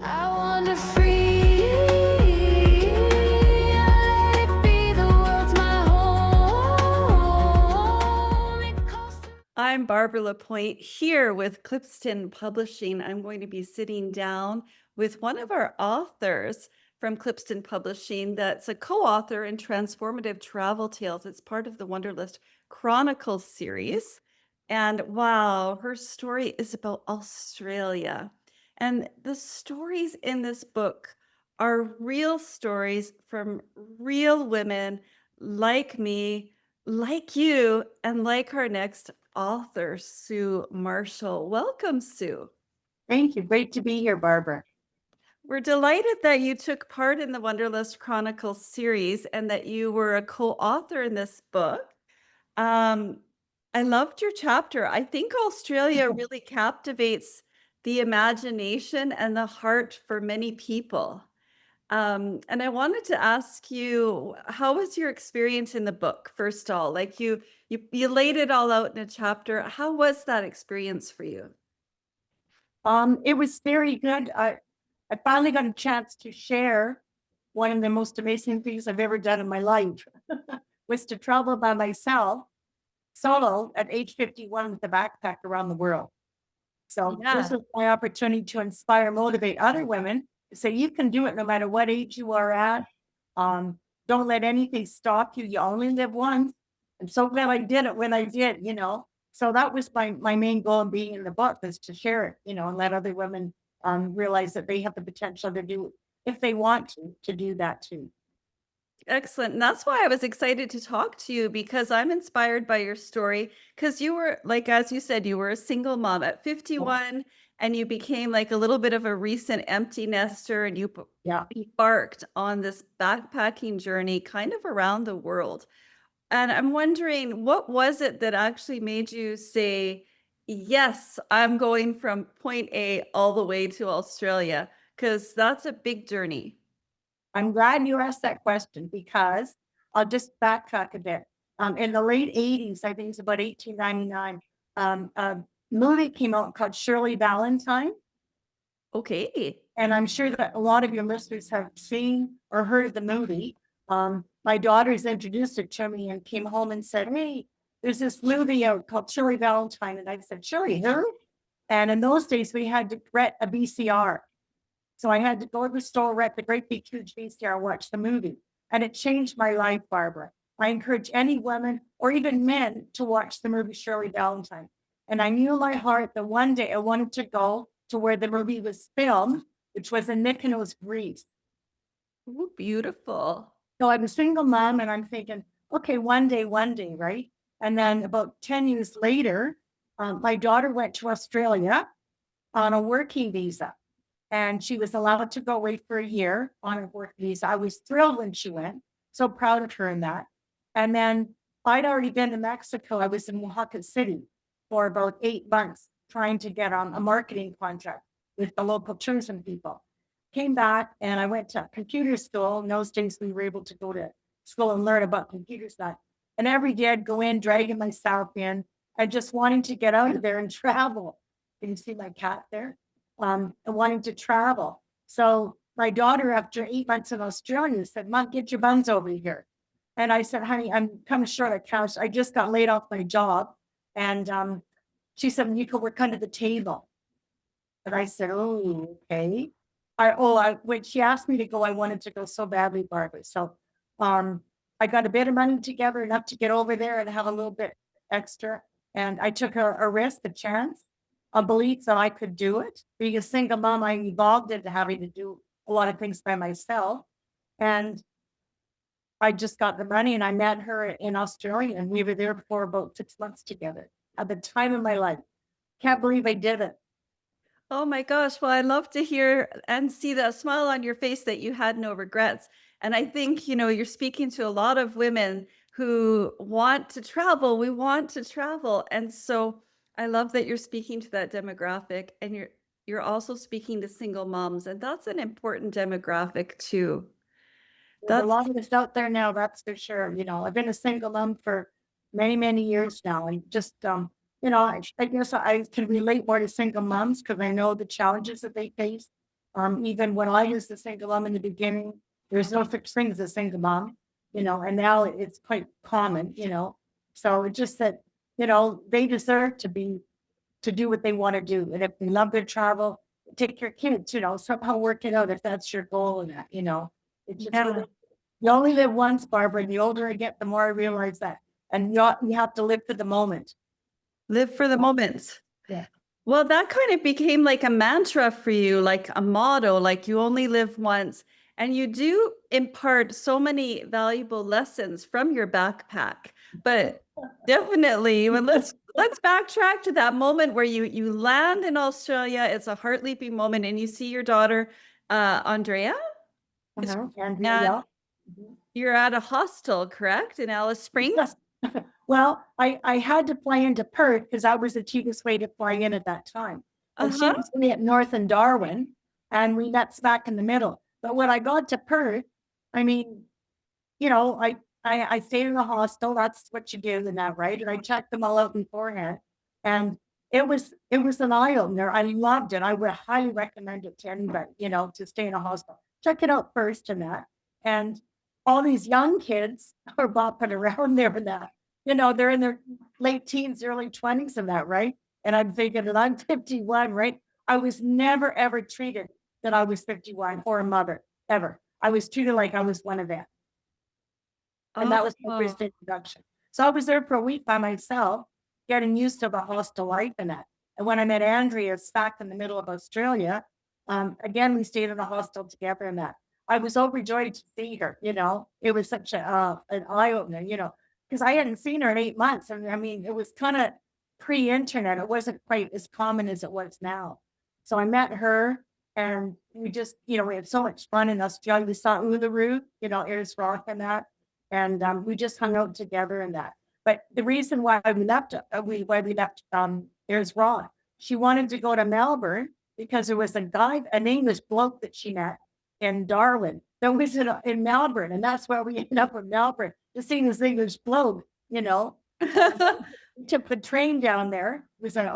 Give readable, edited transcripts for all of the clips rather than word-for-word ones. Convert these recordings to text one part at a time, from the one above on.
I wander free. I let it be. The world's my home. It calls to I'm Barbara Lapointe here with Clipston Publishing. I'm going to be sitting down with one of our authors from Clipston Publishing that's a co-author in Transformative Travel Tales. It's part of the Wanderlust Chronicles series. And wow, her story is about Australia. And the stories in this book are real stories from real women like me, like you, and like our next author, Sue Marshall. Welcome, Sue. Thank you. Great to be here, Barbara. We're delighted that you took part in the Wanderlust Chronicles series and that you were a co-author in this book. Um, I loved your chapter. I think Australia really captivates the imagination and the heart for many people. And I wanted to ask you, how was your experience in the book? First of all, like you laid it all out in a chapter. How was that experience for you? It was very good. I finally got a chance to share one of the most amazing things I've ever done in my life was to travel by myself solo at age 51 with a backpack around the world. So this Yeah. was my opportunity to inspire, motivate other women to say you can do it no matter what age you are at. Don't let anything stop you. You only live once. I'm so glad I did it when I did. So that was my main goal in being in the book is to share it, and let other women realize that they have the potential to do, if they want to do that too. Excellent. And that's why I was excited to talk to you because I'm inspired by your story. Because you were, like, as you said, you were a single mom at 51 and you became like a little bit of a recent empty nester and you Yeah. embarked on this backpacking journey kind of around the world. And I'm wondering, what was it that actually made you say, yes, I'm going from point A all the way to Australia? Because that's a big journey. I'm glad you asked that question because I'll just backtrack a bit. In the late 80s, I think it's about 1899, a movie came out called Shirley Valentine. Okay. And I'm sure that a lot of your listeners have seen or heard of the movie. My daughters introduced it to me and came home and said, "Hey, there's this movie out called Shirley Valentine." And I said, "Shirley, who?" And in those days, we had to rent a VCR. So I had to go to the store, rent the great big huge VCR, watch the movie. And it changed my life, Barbara. I encourage any women or even men to watch the movie Shirley Valentine. And I knew in my heart that one day I wanted to go to where the movie was filmed, which was in Mykonos, Greece. Ooh, beautiful. So I'm a single mom and I'm thinking, okay, one day, right? And then about 10 years later, my daughter went to Australia on a working visa and she was allowed to go away for a year on a work visa. I was thrilled when she went, so proud of her in that. And then I'd already been to Mexico. I was in Oaxaca City for about 8 months trying to get on a marketing contract with the local tourism people. Came back and I went to computer school. In those days, we were able to go to school and learn about computer stuff. And every day I'd go in, dragging myself in, and just wanting to get out of there and travel. Can you see my cat there? And wanting to travel. So my daughter, after 8 months in Australia, said, "Mom, get your buns over here." And I said, "Honey, I'm kind of short of cash. I just got laid off my job." And she said, "You can work under the table." And I said, "Oh, okay." When she asked me to go, I wanted to go so badly, Barbara. So I got a bit of money together, enough to get over there and have a little bit extra. And I took a risk, a chance, a belief that I could do it. Being a single mom, I evolved into having to do a lot of things by myself. And I just got the money and I met her in Australia and we were there for about 6 months together at the time of my life. Can't believe I did it. Oh my gosh. Well, I love to hear and see that smile on your face that you had no regrets. And I think, you're speaking to a lot of women who want to travel. We want to travel. And so I love that you're speaking to that demographic and you're also speaking to single moms. And that's an important demographic too. There's a That's lot of us out there now, that's for sure. I've been a single mom for many, many years now. And just, I guess I can relate more to single moms because I know the challenges that they face. Even when I was the single mom in the beginning, there's no such thing as a single mom, and now it's quite common, So it's just that, they deserve to do what they want to do. And if they love to travel, take your kids, somehow work it out if that's your goal and that. It's just Yeah. you only live once, Barbara, and the older I get, the more I realize that. And you have to live for the moment. Live for the moment. Yeah. Well, that kind of became like a mantra for you, like a motto, like you only live once. And you do impart so many valuable lessons from your backpack. But definitely, let's backtrack to that moment where you land in Australia. It's a heart leaping moment, and you see your daughter, Andrea. And And you're at a hostel, correct, in Alice Springs? Yes. Well, I had to fly into Perth because that was the cheapest way to fly in at that time. And she was at North and Darwin, and we met smack in the middle. But when I got to Perth, I mean, I stayed in a hostel. That's what you do in that, right? And I checked them all out beforehand. And it was an eye opener. I loved it. I would highly recommend it to anybody, to stay in a hostel. Check it out first and that. And all these young kids are bopping around there and that. They're in their late teens, early 20s and that, right? And I'm thinking that I'm 51, right? I was never, ever treated that I was 51 or a mother, ever. I was treated like I was one of them. And that was my first introduction. So I was there for a week by myself, getting used to the hostel life and that. And when I met Andrea back in the middle of Australia, again, we stayed in a hostel together and that. I was overjoyed to see her, It was such an eye opener, because I hadn't seen her in 8 months. And I mean, it was kind of pre-internet. It wasn't quite as common as it was now. So I met her and we just, we had so much fun in Australia. We saw Uluru, Ayers Rock and that. And we just hung out together and that. But the reason why we left Ayers Rock, she wanted to go to Melbourne because there was an English bloke that she met in Darwin that was in Melbourne. And that's why we ended up in Melbourne to see this English bloke, Took the train down there. We spent,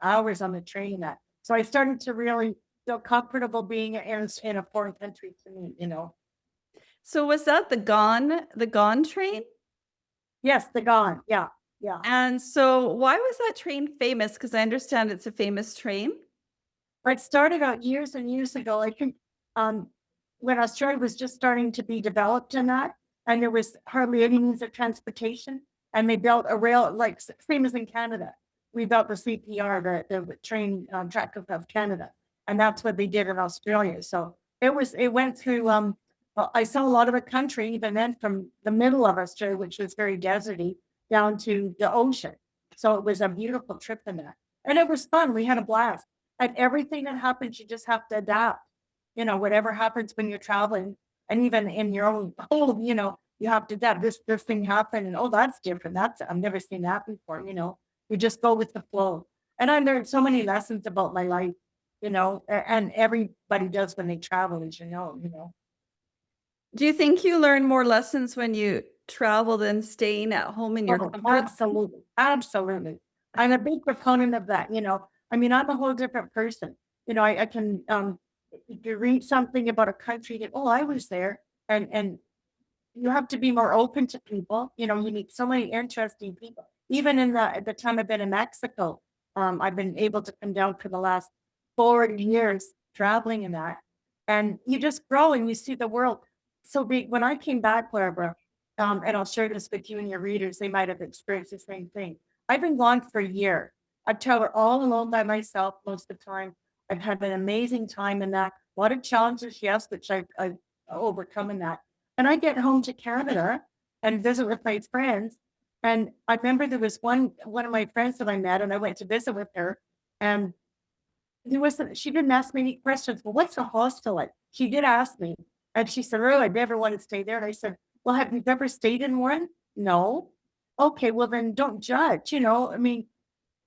hours on the train. That. So I started to really feel comfortable being in a foreign country to me, So was that the Gone train? Yes, the Gone. Yeah. Yeah. And so why was that train famous? Because I understand it's a famous train. It started out years and years ago. I think when Australia was just starting to be developed in that, and there was hardly any means of transportation, and they built a rail, like same as in Canada. We built the CPR, the train track of Canada, and that's what they did in Australia. So it went through. I saw a lot of a country, even then from the middle of Australia, which was very deserty, down to the ocean. So it was a beautiful trip in that, and it was fun. We had a blast. And everything that happens, you just have to adapt. Whatever happens when you're traveling, and even in your own home, you have to adapt. This thing happened, and that's different. I've never seen that before. You just go with the flow. And I learned so many lessons about my life, and everybody does when they travel, as you know. Do you think you learn more lessons when you travel than staying at home in your comfort? Absolutely, absolutely. I'm a big proponent of that. I mean, I'm a whole different person. I can you read something about a country that, I was there, and you have to be more open to people. You meet so many interesting people. Even at the time I've been in Mexico, I've been able to come down for the last 4 years traveling in that, and you just grow and you see the world so big. When I came back, Barbara, and I'll share this with you and your readers, they might have experienced the same thing. I've been gone for a year. I've traveled all alone by myself most of the time. I've had an amazing time in that. A lot of challenges, yes, which I've overcome in that. And I get home to Canada and visit with my friends. And I remember there was one of my friends that I met, and I went to visit with her. And she didn't ask me any questions. Well, what's a hostel like? She did ask me. And she said, "Oh, I'd never want to stay there." And I said, "Well, have you ever stayed in one?" "No." "Okay, well then don't judge, I mean,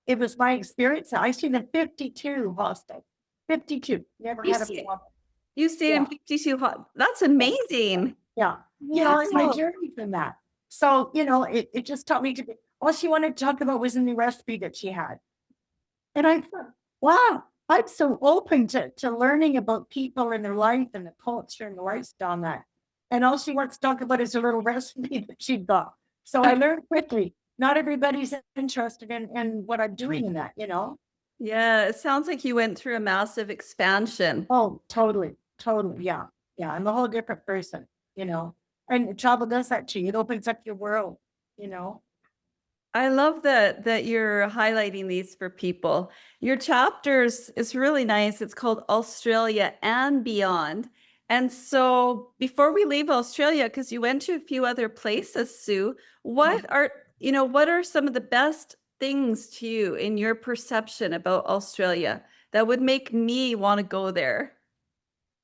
it was my experience. I stayed in 52 hostels. 52. Never had a problem. You stayed in 52 That's amazing. Yeah. It's my journey from that. So, it just taught me to be, all she wanted to talk about was a new recipe that she had. And I thought, wow, I'm so open to learning about people and their life and the culture and the lifestyle and that. And all she wants to talk about is a little recipe that she got. So I learned quickly. Not everybody's interested in what I'm doing in that, you know? Yeah, it sounds like you went through a massive expansion. Oh, totally, totally. Yeah. Yeah. I'm a whole different person, you know? And travel does that to you. It opens up your world, you know? I love that you're highlighting these for people. Your chapters is really nice. It's called Australia and Beyond. And so before we leave Australia, because you went to a few other places, Sue, what are some of the best things to you in your perception about Australia that would make me want to go there?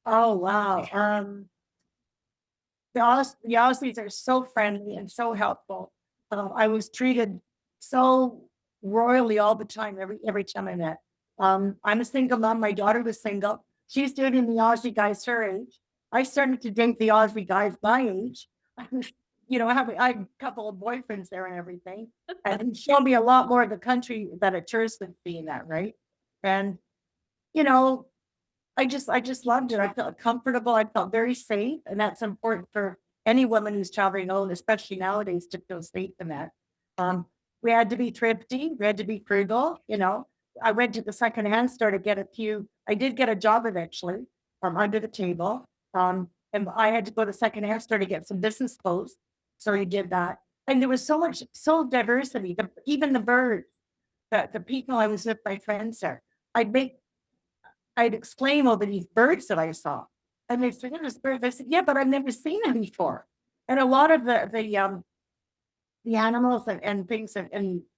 Oh, wow. The Aussies are so friendly and so helpful. I was treated so royally all the time, every time I met. I'm a single mom. My daughter was single. She's dating the Aussie guys her age. I started to date the Aussie guys my age. I had a couple of boyfriends there and everything. And it showed me a lot more of the country that a tourist would be in that, right? And you know, I just loved it. I felt comfortable. I felt very safe, and that's important for any woman who's traveling alone, especially nowadays, to feel safe in that. Um, we had to be thrifty. We had to be frugal. I went to the secondhand store to get a few. I did get a job eventually from under the table. And I had to go to the secondhand store to get some business clothes. So we did that, and there was so diversity. Even the birds, the people I was with, my friends there. I'd make I'd exclaim over these birds that I saw. And they said, "There's birds." I said, "Yeah, but I've never seen them before." And a lot of the animals and things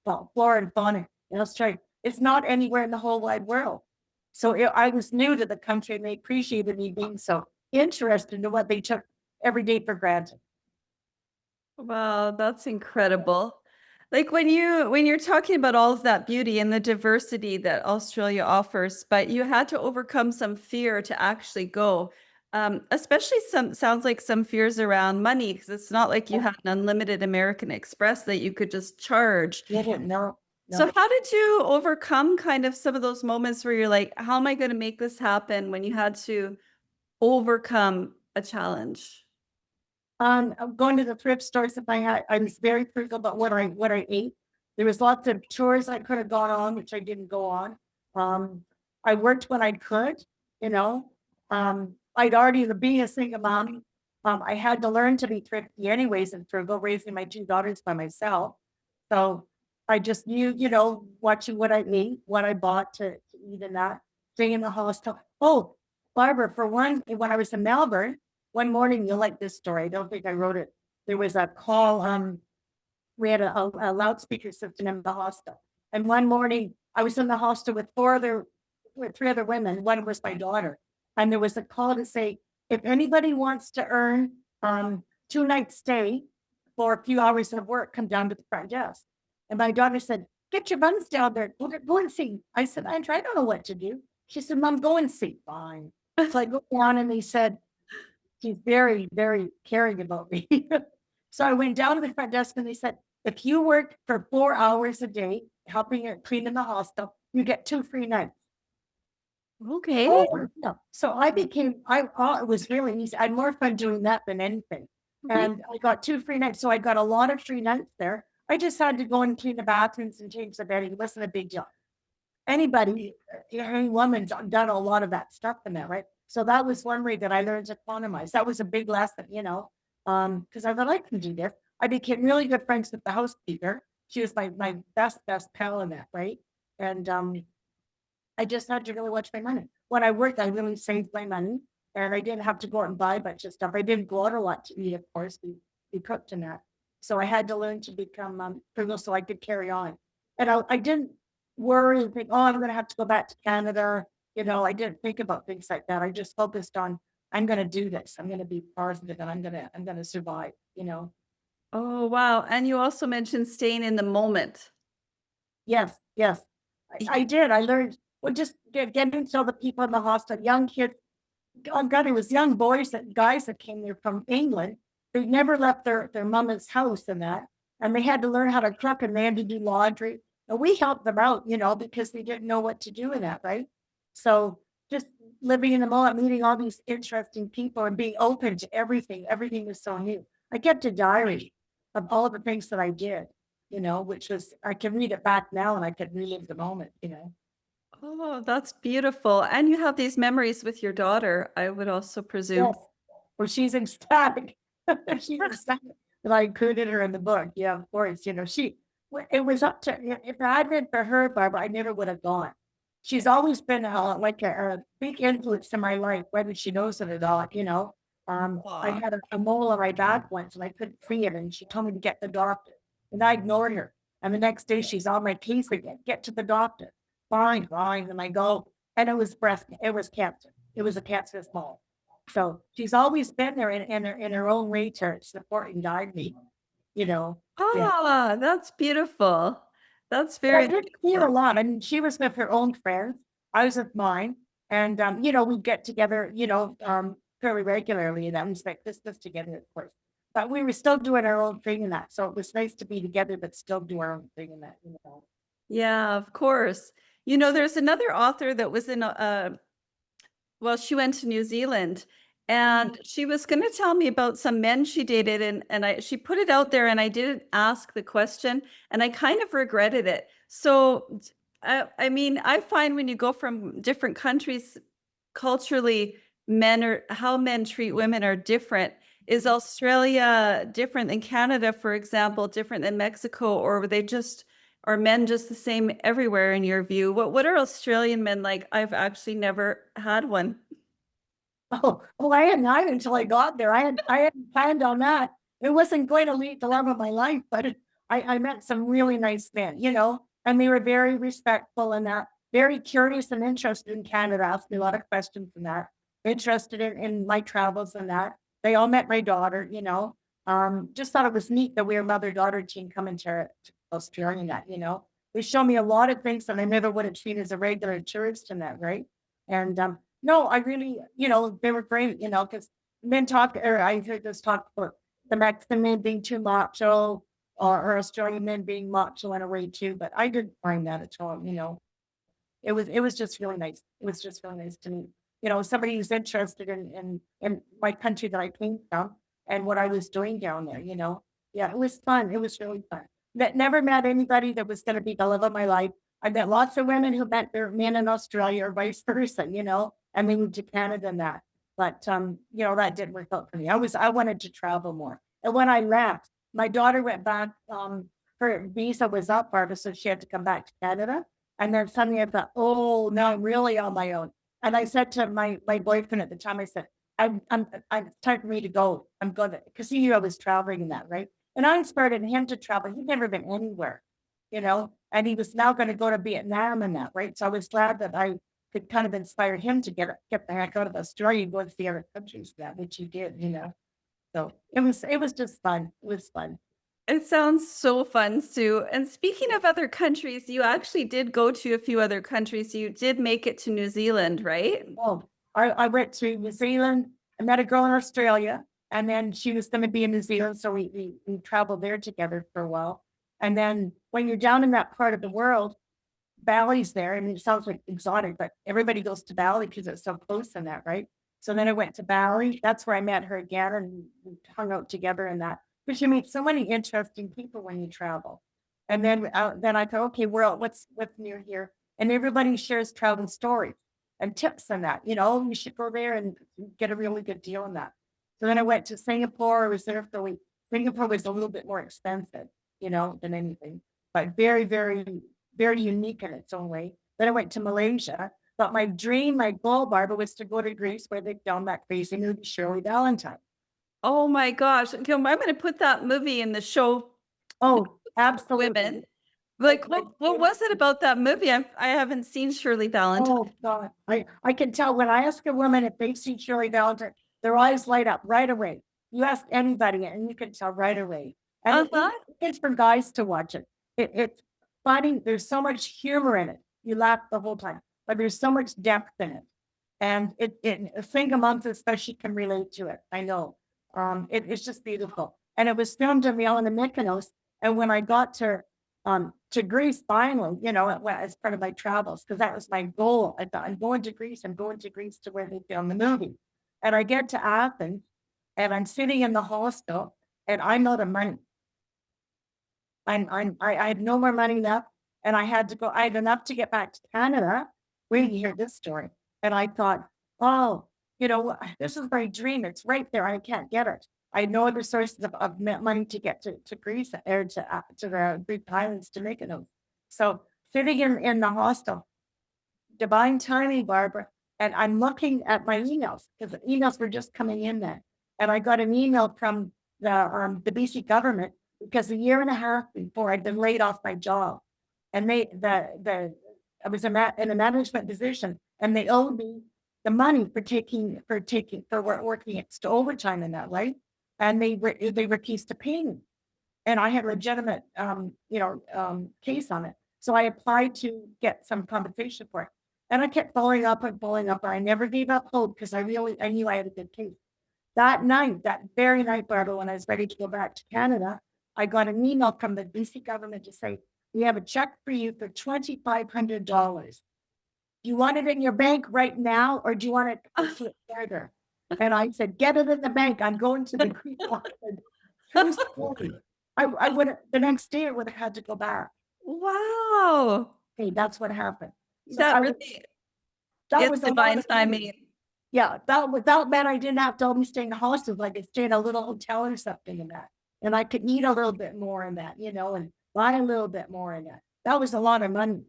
well, flora and fauna in Australia, it's not anywhere in the whole wide world. So I was new to the country, and they appreciated me being so interested in what they took every day for granted. Wow, that's incredible. Like when you're talking about all of that beauty and the diversity that Australia offers, but you had to overcome some fear to actually go. Especially some sounds like some fears around money, because it's not like you had an unlimited American Express that you could just charge. They didn't know. So No. how did you overcome kind of some of those moments where you're like, how am I going to make this happen when you had to overcome a challenge? Going to the thrift stores, if I was very frugal about what I ate. There was lots of tours I could have gone on, which I didn't go on. I worked when I could, you know. I'd already being a single mom. I had to learn to be thrifty anyways and frugal, raising my two daughters by myself. So I just knew, watching what I ate, what I bought to eat and that, staying in the hostel. Oh, Barbara, for one, when I was in Melbourne, one morning, you'll like this story. I don't think I wrote it. There was a call. We had a loudspeaker system in the hostel. And one morning, I was in the hostel with three other women. One was my daughter. And there was a call to say, if anybody wants to earn 2 nights stay for a few hours of work, come down to the front desk. And my daughter said, get your buns down there. Go and see. I said, Andrew, I don't know what to do. She said, Mom, go and see. Fine. So I go down and they said, she's very, very caring about me. So I went down to the front desk and they said, if you work for 4 hours a day, helping her clean in the hostel, you get 2 free nights. Okay. Oh, no. So it was really easy. I had more fun doing that than anything. And I got 2 free nights. So I got a lot of free nights there. I just had to go and clean the bathrooms and change the bedding. It wasn't a big deal. Any woman's done a lot of that stuff in that, right? So that was one way that I learned to economize. That was a big lesson, because I thought I can do this. I became really good friends with the housekeeper. She was my best pal in that, right? And I just had to really watch my money. When I worked, I really saved my money, and I didn't have to go out and buy a bunch of stuff. I didn't go out a lot to eat, of course. We cooked in that. So I had to learn to become frugal so I could carry on. And I didn't worry and think, oh, I'm going to have to go back to Canada. I didn't think about things like that. I just focused on, I'm going to do this. I'm going to be positive, and I'm going to survive. Oh, wow. And you also mentioned staying in the moment. Yes, yes, I did. I learned. Well, just getting to know the people in the hostel, young kids. Oh God, it was young boys and guys that came there from England. They never left their mama's house and that, and they had to learn how to cook and they had to do laundry. And we helped them out, because they didn't know what to do in that, right? So just living in the moment, meeting all these interesting people and being open to everything. Everything is so new. I kept a diary of all of the things that I did, which was, I can read it back now and I could relive the moment. Oh, that's beautiful. And you have these memories with your daughter, I would also presume. Yes. Well, she's ecstatic. She's ecstatic that I included her in the book. Yeah, of course. It was up to, if it hadn't been for her, Barbara, I never would have gone. She's always been like a big influence in my life, whether she knows it or not. I Aw. had a mole on my back once and I couldn't free it. And she told me to get the doctor. And I ignored her. And the next day she's on my case again, get to the doctor. Fine, fine. And I go, and it was cancer. It was a cancerous mole. So she's always been there in her own way to support and guide me. Yeah. Ah, that's beautiful. That's But I very did see her a lot. I mean, she was with her own friends. I was with mine. And we'd get together, fairly regularly, and that was like this together, of course. But we were still doing our own thing in that. So it was nice to be together, but still do our own thing in that. Yeah, of course. There's another author that was in well, she went to New Zealand and she was going to tell me about some men she dated and she put it out there and I didn't ask the question and I kind of regretted it. So I mean, I find when you go from different countries culturally, how men treat women are different. Is Australia different than Canada, for example, different than Mexico, or are men just the same everywhere in your view? What are Australian men like? I've actually never had one. Oh, well, I hadn't either until I got there. I hadn't planned on that. It wasn't going to lead the love of my life, but I met some really nice men, and they were very respectful and that, very curious and interested in Canada, asked me a lot of questions and that, interested in my travels and that. They all met my daughter. Just thought it was neat that we were mother-daughter team coming to Australia and that. They showed me a lot of things that I never would have seen as a regular tourist in that, right? And no, I really, they were great, because men talk, or I heard this talk about the Mexican men being too macho or Australian men being macho in a way too, but I didn't find that at all. It was just really nice. It was just really nice to meet, somebody who's interested in my country that I came from and what I was doing down there. Yeah, it was fun. It was really fun. Never met anybody that was going to be the love of my life. I met lots of women who met their men in Australia or vice versa, and they moved to Canada and that. But that didn't work out for me. I wanted to travel more. And when I left, my daughter went back, her visa was up, Barbara, so she had to come back to Canada. And then suddenly I thought, oh, now I'm really on my own. And I said to my boyfriend at the time, I said, it's time for me to go. I'm going to, because he knew I was traveling in that, right? And I inspired him to travel. He'd never been anywhere, and he was now going to go to Vietnam and that, right? So I was glad that I could kind of inspire him to get the heck out of Australia and go to the other countries, that which he did. So it was just fun. It was fun. It sounds so fun, Sue. And speaking of other countries, you actually did go to a few other countries. You did make it to New Zealand, right? Oh, I went to New Zealand. I met a girl in Australia, and then she was going to be in New Zealand, so we traveled there together for a while. And then when you're down in that part of the world, Bali's there. I mean, it sounds like exotic, but everybody goes to Bali because it's so close in that, right? So then I went to Bali. That's where I met her again, and we hung out together in that. Because you meet so many interesting people when you travel. And then I thought, okay, world, what's new here? And everybody shares travel stories and tips on that. You should go there and get a really good deal on that. So then I went to Singapore. I was there for a week. Singapore was a little bit more expensive, than anything, but very, very, very unique in its own way. Then I went to Malaysia. But my dream, my goal, Barbara, was to go to Greece where they filmed that crazy movie, Shirley Valentine. Oh my gosh. Okay, I'm going to put that movie in the show Oh, absolutely. women. Like, what was it about that movie? I haven't seen Shirley Valentine. Oh God, I can tell when I ask a woman if they've seen Shirley Valentine, their eyes light up right away. You ask anybody and you can tell right away. And it's for guys to watch it. It's funny. There's so much humor in it. You laugh the whole time, but there's so much depth in it. And a single month especially can relate to it. I know. It's just beautiful. And it was filmed in the island of Mykonos. And when I got to to Greece finally, as part of my travels, because that was my goal. I thought, I'm going to Greece. I'm going to Greece to where they film the movie. And I get to Athens and I'm sitting in the hostel and I'm out of money. I had no more money left and I had to go. I had enough to get back to Canada. Wait to hear this story. And I thought, oh, this is my dream. It's right there. I can't get it. I had no other sources of money to get to Greece or to the Greek islands to make it. So sitting in the hostel, divine timing, Barbara, and I'm looking at my emails because the emails were just coming in then. And I got an email from the BC government because a year and a half before I'd been laid off my job, and I was in a management position, and they owed me the money for working extra overtime in that, right? And they refused to pay me, and I had a legitimate case on it. So I applied to get some compensation for it, and I kept following up and following up, and I never gave up hope because I knew I had a good case. That very night, Barbara, when I was ready to go back to Canada, I got an email from the BC government to say, we have a check for you for $2,500. Do you want it in your bank right now, or do you want it further? And I said, get it in the bank. I'm going to the Greek island. I would have, the next day I would have had to go back. Wow. Hey, that's what happened. So That really that is was a lot divine of money. timing. Yeah, that meant I didn't have to always stay in the hostel. I could stay in a little hotel or something in that. And I could eat a little bit more in that, and buy a little bit more in that. That was a lot of money,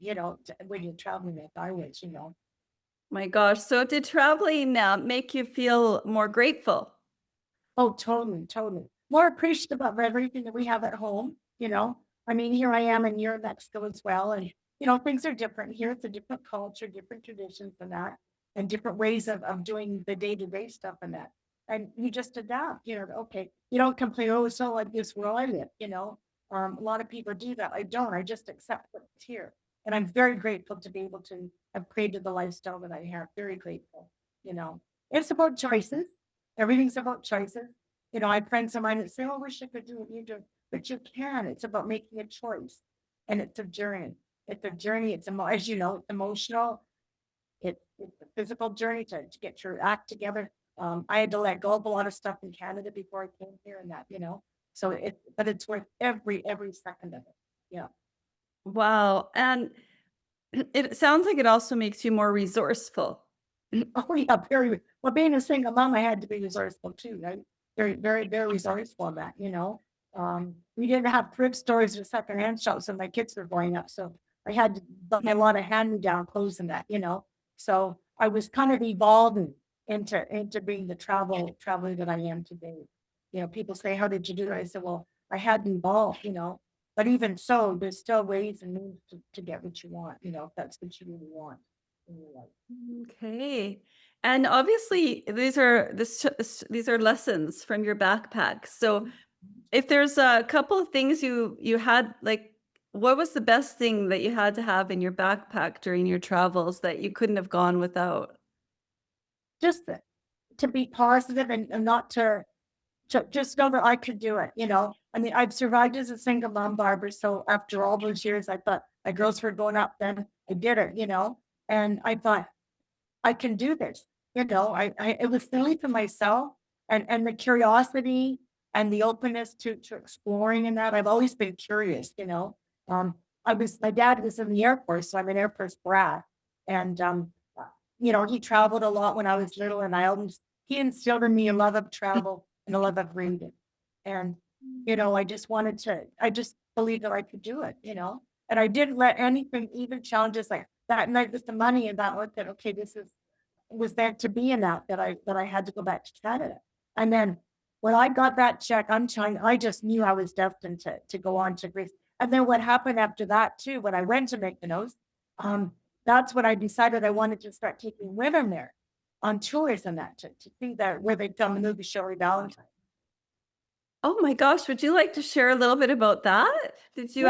when you're traveling like I was, My gosh. So did traveling make you feel more grateful? Oh, totally, totally. More appreciative of everything that we have at home, I mean, here I am and you're in Mexico as well. And, things are different here. It's a different culture, different traditions and that, and different ways of doing the day-to-day stuff and that. And you just adapt, okay. You don't complain, oh, it's not like this where I live, A lot of people do that. I don't. I just accept what's here. And I'm very grateful to be able to have created the lifestyle that I have. Very grateful, It's about choices. Everything's about choices. I have friends of mine that say, oh, I wish I could do what you do. But you can. It's about making a choice. And it's a journey. It's a journey. As you know, it's emotional. It's a physical journey to get your act together. I had to let go of a lot of stuff in Canada before I came here and that, So but it's worth every second of it. Yeah. Wow. And it sounds like it also makes you more resourceful. Oh yeah, very well. Being a single mom, I had to be resourceful too. Right? Very, very, very resourceful in that. We didn't have thrift stores or secondhand shops when my kids were growing up, so I had to buy a lot of hand-me-down clothes and that. So I was kind of evolving into being the traveler that I am today. People say, "How did you do it?" I said, "Well, I had evolved." But even so, there's still ways and means to get what you want. If that's what you really want in your life. Okay. And obviously these are lessons from your backpack. So if there's a couple of things you had, like, what was the best thing that you had to have in your backpack during your travels that you couldn't have gone without? Just to be positive and not to just know that I could do it. I mean, I've survived as a single mom, Barbara. So after all those years, I thought my girls were going up, then I did it, and I thought I can do this. It was silly for myself and the curiosity and the openness to exploring and that. I've always been curious, my dad was in the Air Force, so I'm an Air Force brat. And he traveled a lot when I was little, and he instilled in me a love of travel and a love of reading. And, I just believed that I could do it, and I didn't let anything, even challenges like that night with the money and that, looked at, okay, was there to be in that I had to go back to Canada. And then when I got that check, I just knew I was destined to go on to Greece. And then what happened after that too, when I went to Mykonos, that's when I decided I wanted to start taking women there on tours and that to see that where they'd done the movie Shirley Valentine. Oh my gosh, would you like to share a little bit about that? Did you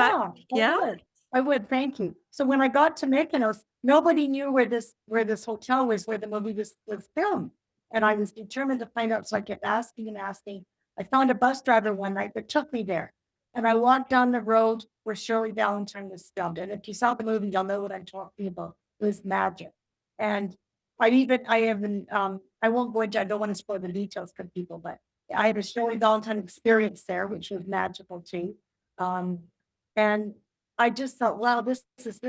Yeah, I would. Thank you. So when I got to Mykonos, nobody knew where this hotel was, where the movie was filmed. And I was determined to find out. So I kept asking and asking. I found a bus driver one night that took me there. And I walked down the road where Shirley Valentine was filmed. And if you saw the movie, you'll know what I'm talking about. It was magic. And I won't go into, I don't want to spoil the details for people, but I had a Shirley Valentine experience there, which was magical too. And I just thought, wow, this is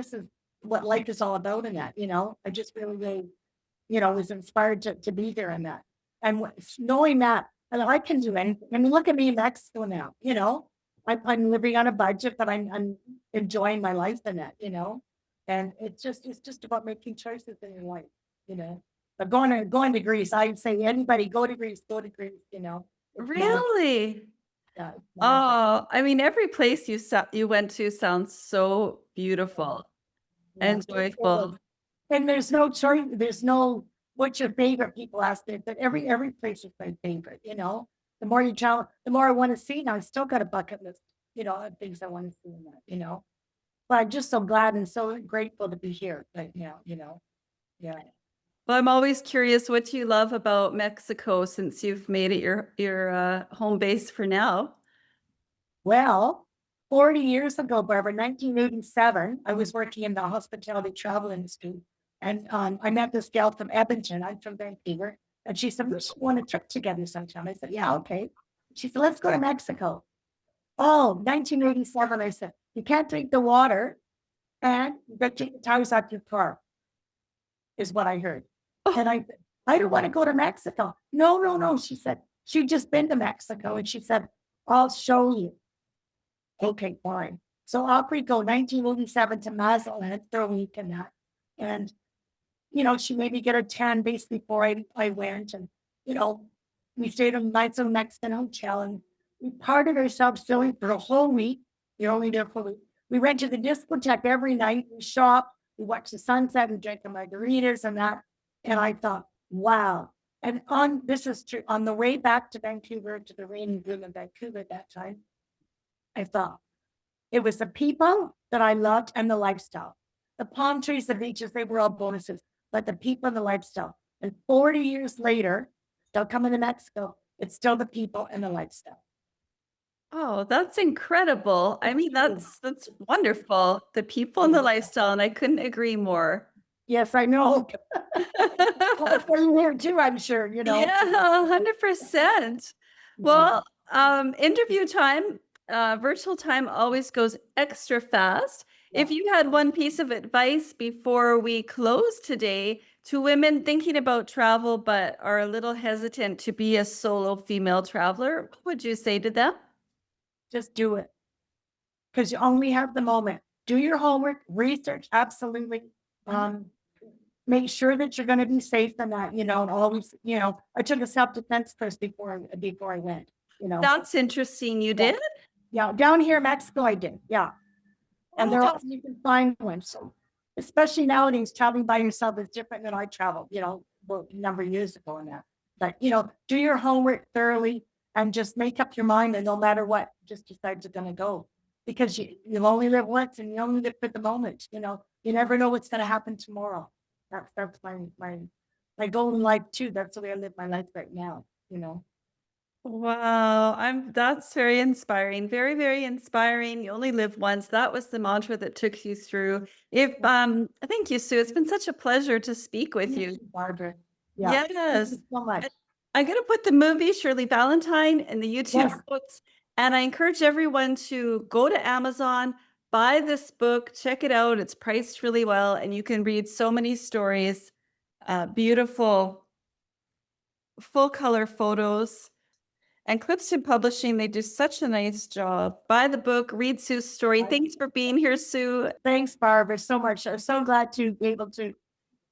what life is all about in that, I just really, was inspired to be there in that. And knowing that, and I can do anything. I mean, look at me in Mexico now, I'm living on a budget, but I'm enjoying my life in that, and it's just about making choices in your life, but going to Greece, I'd say anybody go to Greece, Really? Yeah, Oh, I mean, every place you went to sounds so beautiful and joyful. And there's no choice. There's no what's your favorite. People ask me, but every place is my favorite. The more you travel, the more I want to see. Now I still got a bucket list, of things I want to see in that. But I'm just so glad and so grateful to be here right now. Yeah. Well, I'm always curious what you love about Mexico since you've made it your home base for now. Well, 40 years ago, Barbara, 1987, I was working in the hospitality travel industry. And I met this gal from Edmonton. I'm from Vancouver. And she said, we should go on a trip together sometime. I said, yeah, okay. She said, let's go to Mexico. Oh, 1987. I said, you can't drink the water and you got to take the tires out your car, is what I heard. And I don't want to go to Mexico. No. She said, she'd just been to Mexico. And she said, I'll show you. Okay, fine. So off we go, 1987 to Mazatlan for a week and that. And, she made me get a tan base before I went. And, we stayed in a nice little Mexican hotel and we partied ourselves silly for a whole week. You're only there for a week. We went to the discotheque every night. We shopped, we watched the sunset, we drank the margaritas and that. And I thought, wow. And this is true, on the way back to Vancouver, to the rainy room in Vancouver at that time, I thought it was the people that I loved and the lifestyle. The palm trees, the beaches, they were all bonuses, but the people and the lifestyle. And 40 years later, still coming to Mexico, it's still the people and the lifestyle. Oh, that's incredible. I mean, that's wonderful. The people and the lifestyle, and I couldn't agree more. Yes, I know. For you here too, I'm sure, Yeah, 100%. Well, interview time, virtual time always goes extra fast. If you had one piece of advice before we close today to women thinking about travel but are a little hesitant to be a solo female traveler, what would you say to them? Just do it. Because you only have the moment. Do your homework, research, absolutely. Make sure that you're going to be safe in that, and always, I took a self-defense course before I went, That's interesting. You did? Yeah, down here in Mexico, I did. Yeah. And you can find one. So, especially nowadays, traveling by yourself is different than I traveled, a number of years ago and that. But, do your homework thoroughly and just make up your mind, and no matter what, just decide you're going to go. Because you'll only live once and you only live for the moment, you never know what's going to happen tomorrow. That's my goal in life too. That's the way I live my life right now, Wow, that's very inspiring. Very, very inspiring. You only live once. That was the mantra that took you through. Thank you, Sue. It's been such a pleasure to speak with you. Barbara. Yeah. Yes. Thank you so much. I'm going to put the movie Shirley Valentine in the YouTube notes, and I encourage everyone to go to Amazon, buy this book, check it out. It's priced really well, and you can read so many stories, beautiful, full color photos. And Clipston Publishing, they do such a nice job. Buy the book, read Sue's story. Thanks for being here, Sue. Thanks, Barbara, so much. I'm so glad to be able to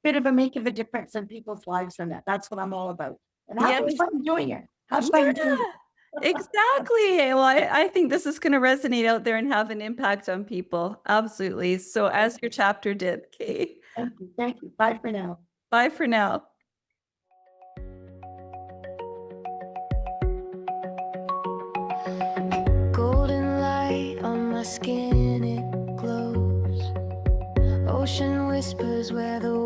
make a difference in people's lives, and that's what I'm all about. And have fun doing it. Have fun doing it. Exactly. Well, I think this is going to resonate out there and have an impact on people. Absolutely. So as your chapter did, Kay. Thank you. Bye for now. Bye for now. Golden light on my skin, it glows. Ocean whispers where the